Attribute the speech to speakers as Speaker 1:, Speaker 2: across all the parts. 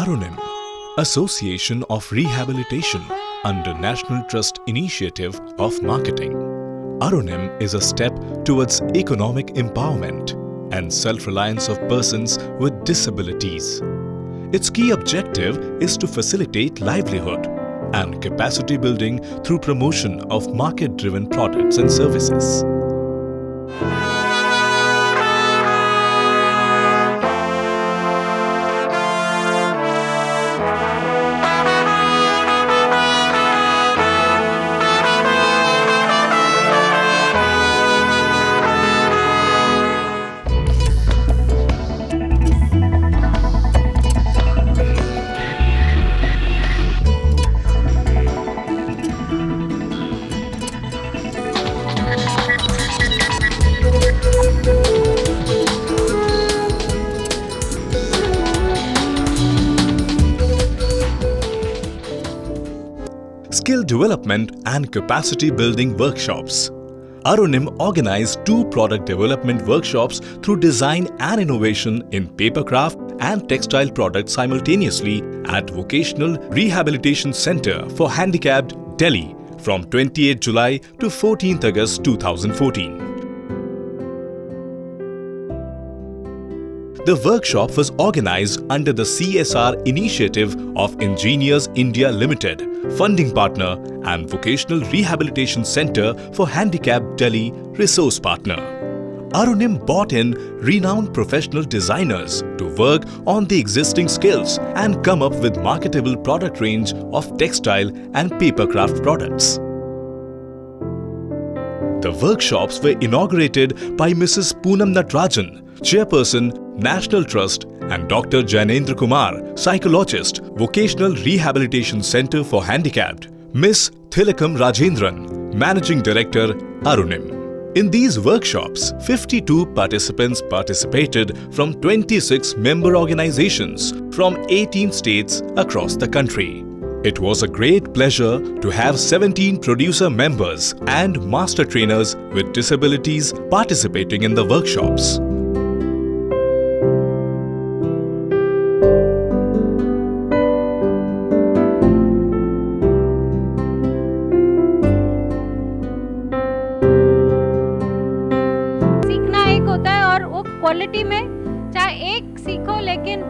Speaker 1: Arunim, Association of Rehabilitation under National Trust Initiative of Marketing. Arunim is a step towards economic empowerment and self-reliance of persons with disabilities. Its key objective is to facilitate livelihood and capacity building through promotion of market-driven products and services. Skill development and capacity building workshops. Arunim organized 2 product development workshops through design and innovation in papercraft and textile products simultaneously at Vocational Rehabilitation Center for Handicapped, Delhi from 28 July to 14th August 2014. The workshop was organized under the CSR initiative of Engineers India Limited, funding partner, and Vocational Rehabilitation Center for Handicapped Delhi, resource partner. Arunim brought in renowned professional designers to work on the existing skills and come up with marketable product range of textile and papercraft products. The workshops were inaugurated by Mrs. Poonam Natarajan, Chairperson, National Trust, and Dr. Jainendra Kumar, Psychologist, Vocational Rehabilitation Center for Handicapped, Ms. Thilakam Rajendran, Managing Director, Arunim. In these workshops, 52 participants participated from 26 member organizations from 18 states across the country. It was a great pleasure to have 17 producer members and master trainers with disabilities participating in the workshops.
Speaker 2: Quality में चाहे एक सीखो, लेकिन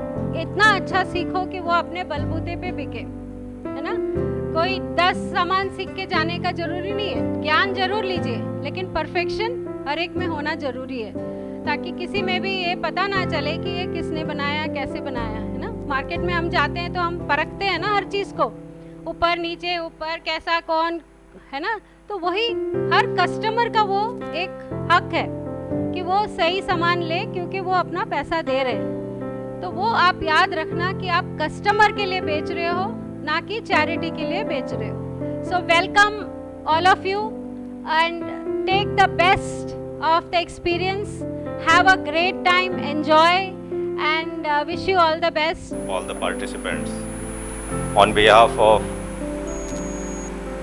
Speaker 2: इतना अच्छा सीखो कि वो अपने बलबूते पे बिके, है ना। कोई 10 सामान सीख के जाने का जरूरी नहीं है। ज्ञान जरूर लीजिए, लेकिन परफेक्शन हर एक में होना जरूरी है, ताकि किसी में भी ये पता ना चले कि ये किसने बनाया, कैसे बनाया, है ना। मार्केट में हम जाते हैं तो हम परखते हैं ना हर चीज़ को, ऊपर नीचे, ऊपर कैसा कौन, है ना। तो वही हर कस्टमर का वो एक हक है कि वो सही सामान ले, क्योंकि वो अपना पैसा दे रहे हैं। तो वो आप याद रखना कि आप कस्टमर के लिए बेच रहे हो, ना कि चैरिटी के लिए बेच रहे हो। So welcome all of you and take the best of the experience, have a great time, enjoy and wish you all the best.
Speaker 3: All the participants, on behalf of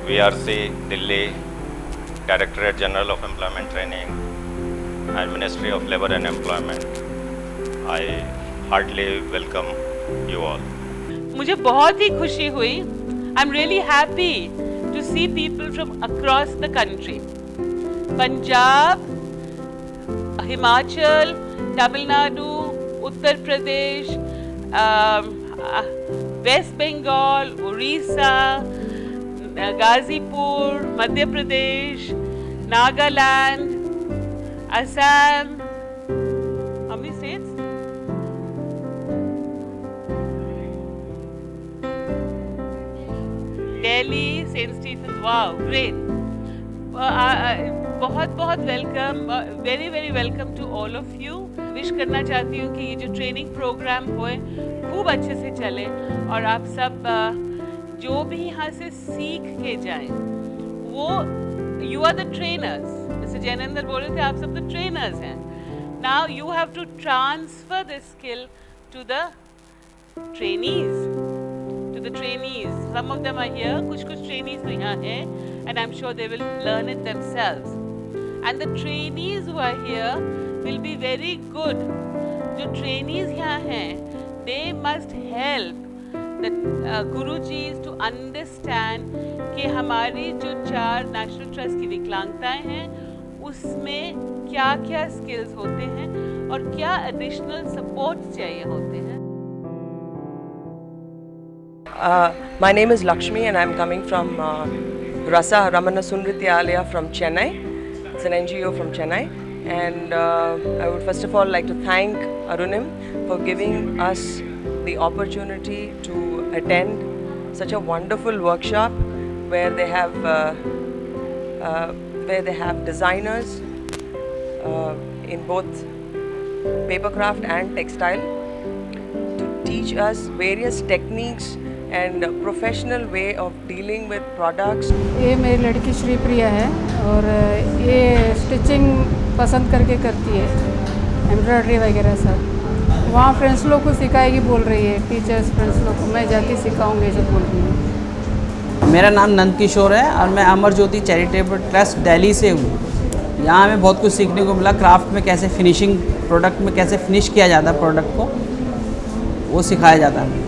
Speaker 3: VRC Delhi, Directorate General of Employment Training and Ministry of Labour and Employment, I heartily welcome you all.
Speaker 4: मुझे बहुत ही खुशी हुई. I'm really happy to see people from across the country. Punjab, Himachal, Tamil Nadu, Uttar Pradesh, West Bengal, Orissa, Gazipur, Madhya Pradesh, Nagaland, Assam. How many states? Delhi, St. Stephen's. Wow, great. बहुत बहुत welcome, very very welcome to all of you. Wish करना चाहती हूँ कि ये जो training programme होए खूब अच्छे से चले और आप सब जो भी यहाँ से सीख के जाएं, वो you are the trainers. Mister Jainendra बोल रहे थे आप सब द ट्रेनर्स हैं. Now you have to transfer this skill to the trainees. Some of them are here. कुछ trainees तो यहाँ हैं, and I'm sure they will learn it themselves. And the trainees who are here will be very good. जो trainees यहाँ हैं, they must help that Guruji's to understand कि हमारी जो 4 नेशनल ट्रस्ट की विकलांगताएं हैं उसमें क्या क्या स्किल्स होते हैं और क्या एडिशनल सपोर्ट चाहिए होते हैं.
Speaker 5: My name is Lakshmi and I'm coming from Rasa Ramana Sunrityalaya from Chennai. It's an NGO from Chennai, and I would first of all like to thank Arunim for giving us the opportunity to attend such a wonderful workshop where they have designers in both papercraft and textile to teach us various techniques and professional way of dealing with products.
Speaker 6: ये मेरी लड़की श्री प्रिया है और ये stitching पसंद करके करती है, एम्ब्रॉयडरी वगैरह सब. वहाँ फ्रेंड्स लोग को सिखाएगी बोल रही है, टीचर्स फ्रेंड्स लोग को मैं जाके सिखाऊंगी जो बोल रही है.
Speaker 7: मेरा नाम नंद किशोर है और मैं अमर ज्योति चैरिटेबल ट्रस्ट दिल्ली से हूँ. यहाँ हमें बहुत कुछ सीखने को मिला. क्राफ्ट में कैसे फिनिशिंग, प्रोडक्ट में कैसे फिनिश किया जाता है प्रोडक्ट को, वो सिखाया जाता है.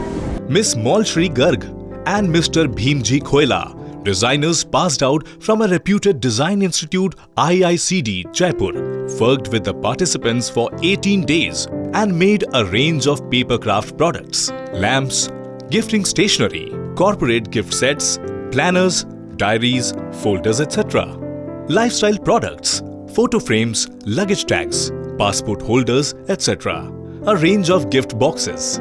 Speaker 1: Miss Malshri Garg and Mr. Bhimji Khoela, designers passed out from a reputed design institute IICD Jaipur, worked with the participants for 18 days and made a range of papercraft products, lamps, gifting stationery, corporate gift sets, planners, diaries, folders, etc. Lifestyle products, photo frames, luggage tags, passport holders, etc. A range of gift boxes.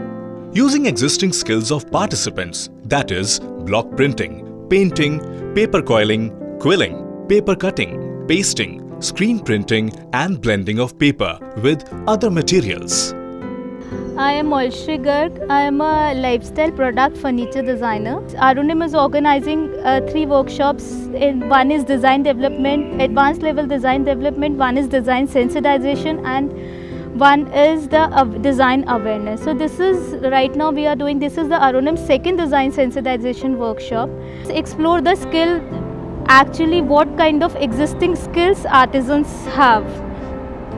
Speaker 1: Using existing skills of participants, that is, block printing, painting, paper coiling, quilling, paper cutting, pasting, screen printing and blending of paper with other materials.
Speaker 8: I am Malshri Garg. I am a lifestyle product furniture designer. Arunim is organizing 3 workshops. One is design development, advanced level design development, one is design sensitization, and one is the design awareness. So this is right now we are doing, this is the Arunim's second design sensitization workshop. Explore the skill, actually what kind of existing skills artisans have,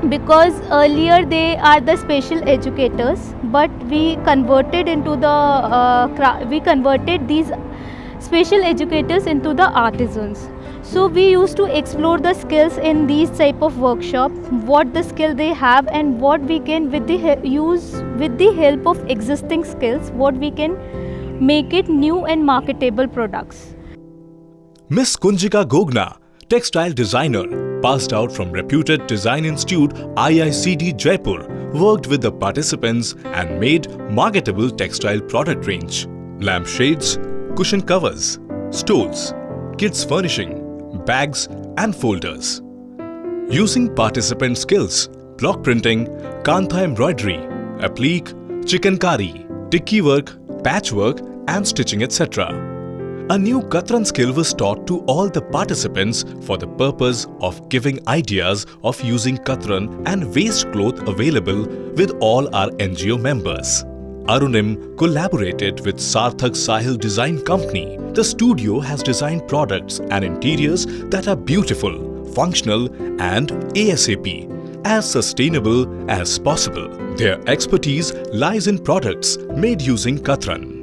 Speaker 8: because earlier they are the special educators, but we converted into the we converted these special educators into the artisans. So we used to explore the skills in these type of workshop, what the skill they have and what we can with the help of existing skills, what we can make it new and marketable products.
Speaker 1: Miss Kunjika Gogna, textile designer, passed out from reputed design institute IICD Jaipur, worked with the participants and made marketable textile product range, lampshades, cushion covers, stoles, kids furnishing, bags and folders. Using participant skills, block printing, kantha embroidery, applique, chikankari, tikki work, patchwork and stitching, etc. A new Katran skill was taught to all the participants for the purpose of giving ideas of using Katran and waste cloth available with all our NGO members. Arunim collaborated with Sarthak Sahil Design Company. The studio has designed products and interiors that are beautiful, functional and ASAP, as sustainable as possible. Their expertise lies in products made using Katran.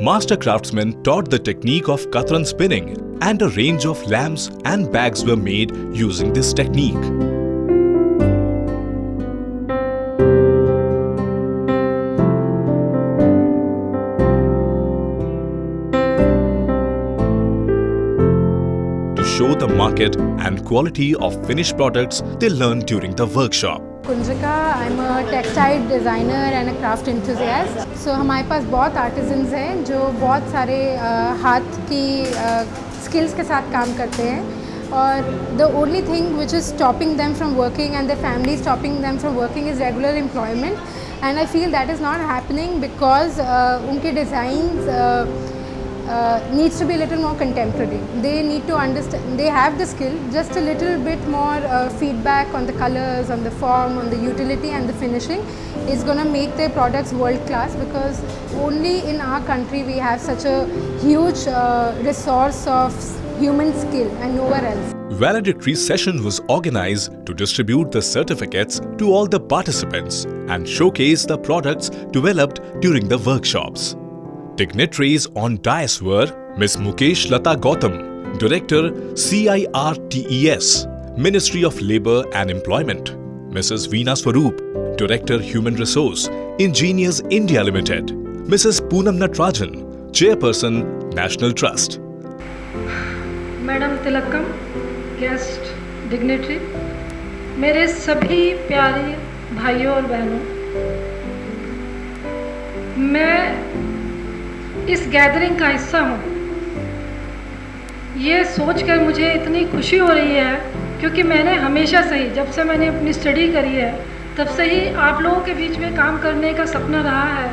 Speaker 1: Master craftsmen taught the technique of Katran spinning, and a range of lamps and bags were made using this technique. To show the market and quality of finished products they learned during the workshop.
Speaker 6: Kunjika, I'm a textile designer and a craft enthusiast. So हमारे पास बहुत artisans हैं जो बहुत सारे हाथ की skills के साथ काम करते हैं, और the only thing which is stopping them from working and their family stopping them from working is regular employment, and I feel that is not happening because उनके designs needs to be a little more contemporary. They need to understand, they have the skill, just a little bit more feedback on the colors, on the form, on the utility and the finishing is going to make their products world class, because only in our country we have such a huge resource of human skill and nowhere else.
Speaker 1: Valedictory session was organized to distribute the certificates to all the participants and showcase the products developed during the workshops. Dignitaries on dais were Ms. Mukesh Lata Gautam, Director CIRTES, Ministry of Labour and Employment; Mrs. Veena Swaroop, Director Human Resource, Ingenious India Limited; Mrs. Poonam Natarajan, Chairperson, National Trust.
Speaker 9: Madam Thilakam, guest, dignitary, मेरे सभी प्यारे भाइयों और बहनों, मैं इस gathering का हिस्सा हूँ। ये सोचकर मुझे इतनी खुशी हो रही है क्योंकि मैंने हमेशा से ही, जब से मैंने अपनी स्टडी करी है, तब से ही आप लोगों के बीच में काम करने का सपना रहा है,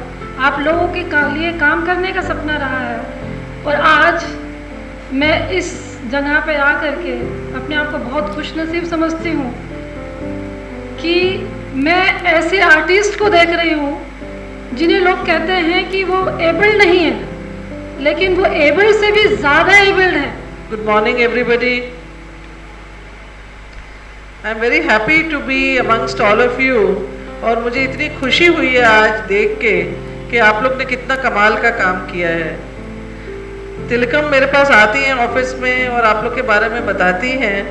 Speaker 9: आप लोगों के लिए काम करने का सपना रहा है। और आज मैं इस जगह पे आ करके अपने आप को बहुत खुशनसीब समझती हूँ कि मैं ऐसे आर्टिस्ट को देख रही हूँ जिन्हें लोग कहते हैं कि वो एबल्ड नहीं है, लेकिन वो एबल्ड से भी ज़्यादा एबल्ड है।
Speaker 10: Good morning everybody. I am very happy to be amongst all of you और मुझे इतनी खुशी हुई है आज देख के कि आप लोग ने कितना कमाल का काम किया है। तिलकम मेरे पास आती हैं ऑफिस में और आप लोग के बारे में बताती हैं,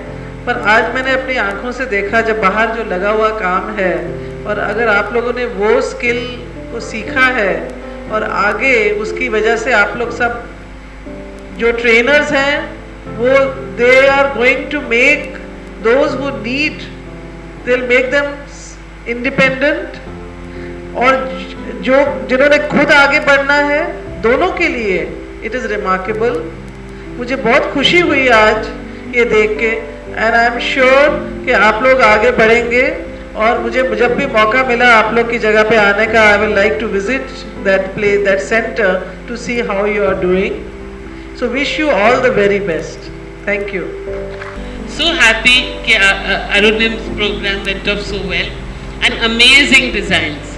Speaker 10: पर आज मैंने अपनी आंखों से देखा जब बाहर जो लगा हुआ काम है, और अगर आप लोगों ने वो स्किल को सीखा है और आगे उसकी वजह से आप लोग सब जो ट्रेनर्स हैं वो they are going to make those who need, they will make them independent, और जो जिन्होंने खुद आगे बढ़ना है दोनों के लिए इट इज़ रिमार्केबल। मुझे बहुत खुशी हुई आज ये देख के, एंड आई एम श्योर कि आप लोग आगे बढ़ेंगे, और मुझे जब भी मौका मिला आप लोग की जगह पे आने का, I will like to visit that place, that centre, to see how you are doing. So wish you all the very best. Thank you.
Speaker 4: So happy कि Arunim's program went off so well and amazing designs.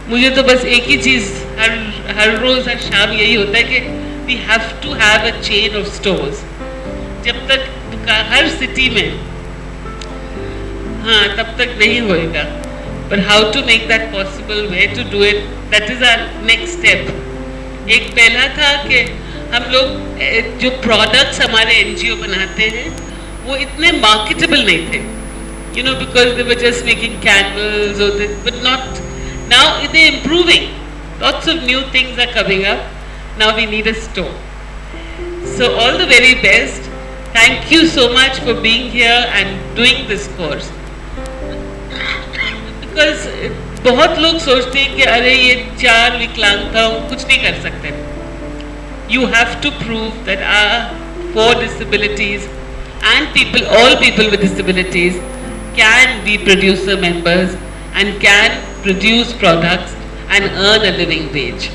Speaker 4: मुझे तो बस एक ही चीज़ हर रोज़ हर शाम यही होता है कि we have to have a chain of stores. जब तक हर सिटी में, हाँ तब तक नहीं होएगा, but how to make that possible, where to do it, that is our next step. एक पहला था कि हम लोग जो products हमारे NGO बनाते हैं वो इतने marketable नहीं थे, you know, because they were just making candles or this, but not. Now they're improving. Lots of new things are coming up. Now we need a store. So all the very best. Thank you so much for being here and doing this course. Because बहुत लोग सोचते हैं कि अरे ये 4 विकलांगता कुछ नहीं कर सकते. You have to prove that for disabilities and people, all people with disabilities can be producer members and can produce products and earn a living wage.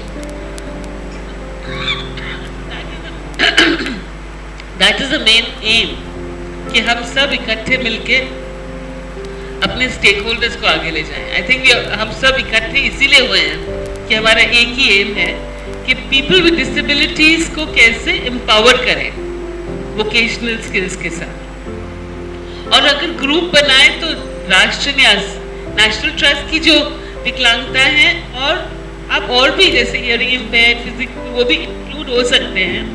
Speaker 4: That is the main aim, कि हम सब इकट्ठे मिलके अपने stake holders को आगे ले जाएं. I think हम सब इकट्ठे इसीलिए हुए हैं कि हमारा एक ही एम है कि पीपल विद डिसेबिलिटीज को कैसे एम्पावर करें वोकेशनल स्किल्स के साथ. और अगर ग्रुप बनाए तो राष्ट्र न्यास नेशनल ट्रस्ट की जो विकलांगता है, और आप और भी जैसे हियरिंग इम्पेयर्ड, फिजिकल, वो भी इंक्लूड हो सकते हैं,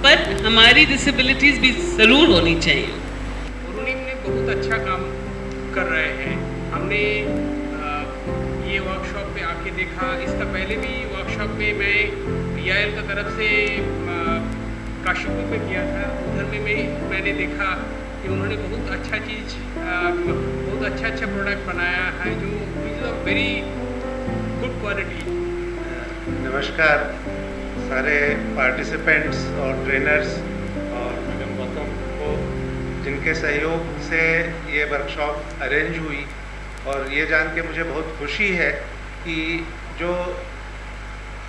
Speaker 4: पर हमारी डिसेबिलिटीज़ भी ज़रूर होनी चाहिए.
Speaker 11: अरुणिम ने बहुत अच्छा काम कर रहे हैं. हमने ये वर्कशॉप पे आके देखा, इसका पहले भी वर्कशॉप में मैं PIL का तरफ से काशीपुर में किया था, उधर में मैंने देखा कि उन्होंने बहुत अच्छा चीज़, बहुत अच्छा प्रोडक्ट बनाया है जो is a very good quality.
Speaker 12: नमस्कार सारे पार्टिसिपेंट्स और ट्रेनर्स और मैडम गौतम को, जिनके सहयोग से ये वर्कशॉप अरेंज हुई, और ये जान के मुझे बहुत खुशी है कि जो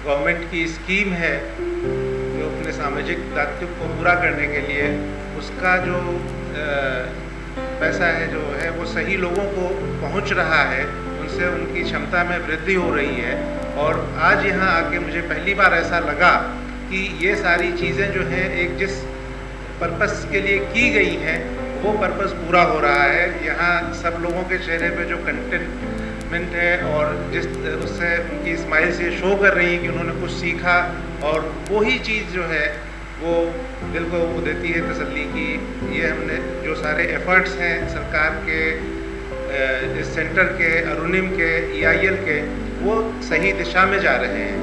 Speaker 12: गवर्नमेंट की स्कीम है जो अपने सामाजिक दायित्व को पूरा करने के लिए, उसका जो पैसा है जो है वो सही लोगों को पहुंच रहा है, उनसे उनकी क्षमता में वृद्धि हो रही है. और आज यहाँ आके मुझे पहली बार ऐसा लगा कि ये सारी चीज़ें जो हैं एक जिस पर्पस के लिए की गई हैं वो पर्पस पूरा हो रहा है. यहाँ सब लोगों के चेहरे पे जो कंटेनमेंट है और जिस उससे उनकी स्माइल से शो कर रही है कि उन्होंने कुछ सीखा, और वही चीज़ जो है वो दिल को देती है तसल्ली की ये हमने जो सारे एफर्ट्स हैं सरकार के, इस सेंटर के, अरुणिम के, EIL के, वो सही दिशा में जा रहे हैं।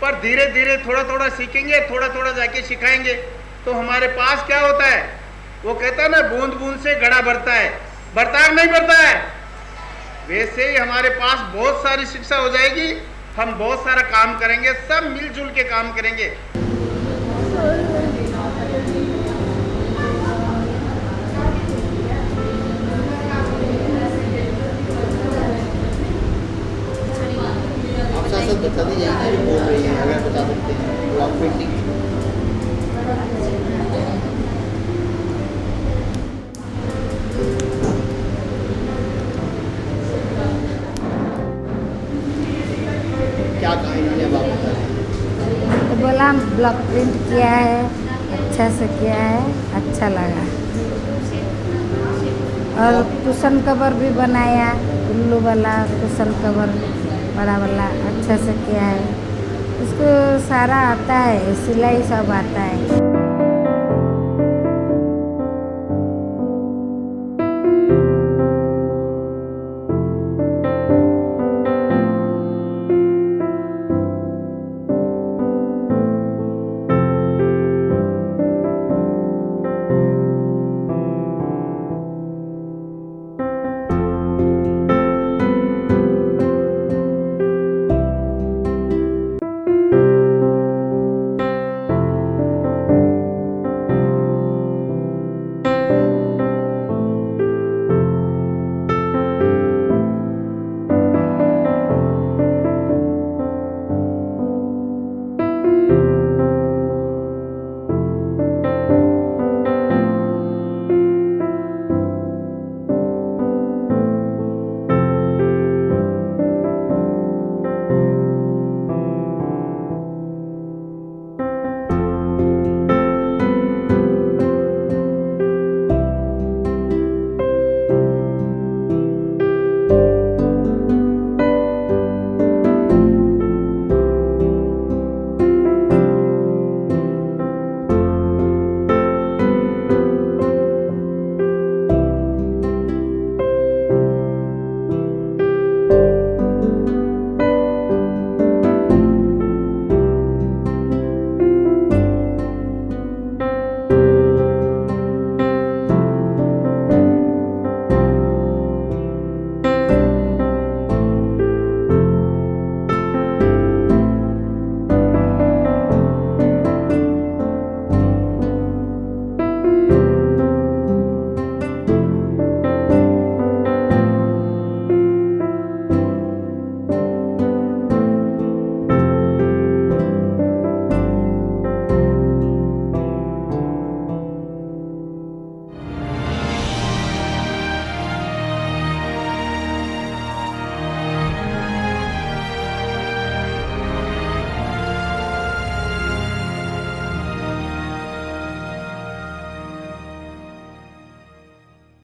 Speaker 13: पर धीरे धीरे थोड़ा थोड़ा सीखेंगे, थोड़ा थोड़ा जाके सिखाएंगे तो हमारे पास क्या होता है, वो कहता है ना बूंद बूंद से घड़ा भरता है, भरता है नहीं भरता है, वैसे ही हमारे पास बहुत सारी शिक्षा हो जाएगी, हम बहुत सारा काम करेंगे, सब मिलजुल के काम करेंगे।
Speaker 14: आप साथ बता दीजिए जो बोल रही हैं, अगर बता सकते हैं ब्लॉक पेंटिंग। क्या कहा इन्होंने, अब आप बता रहे
Speaker 15: तो बोला हम ब्लॉक प्रिंट किया है, अच्छा से किया है, अच्छा लगा। और कुशन कवर भी बनाया, उल्लू वाला कुशन कवर बड़ा वाला अच्छा से किया है। उसको सारा आता है, सिलाई सब आता है।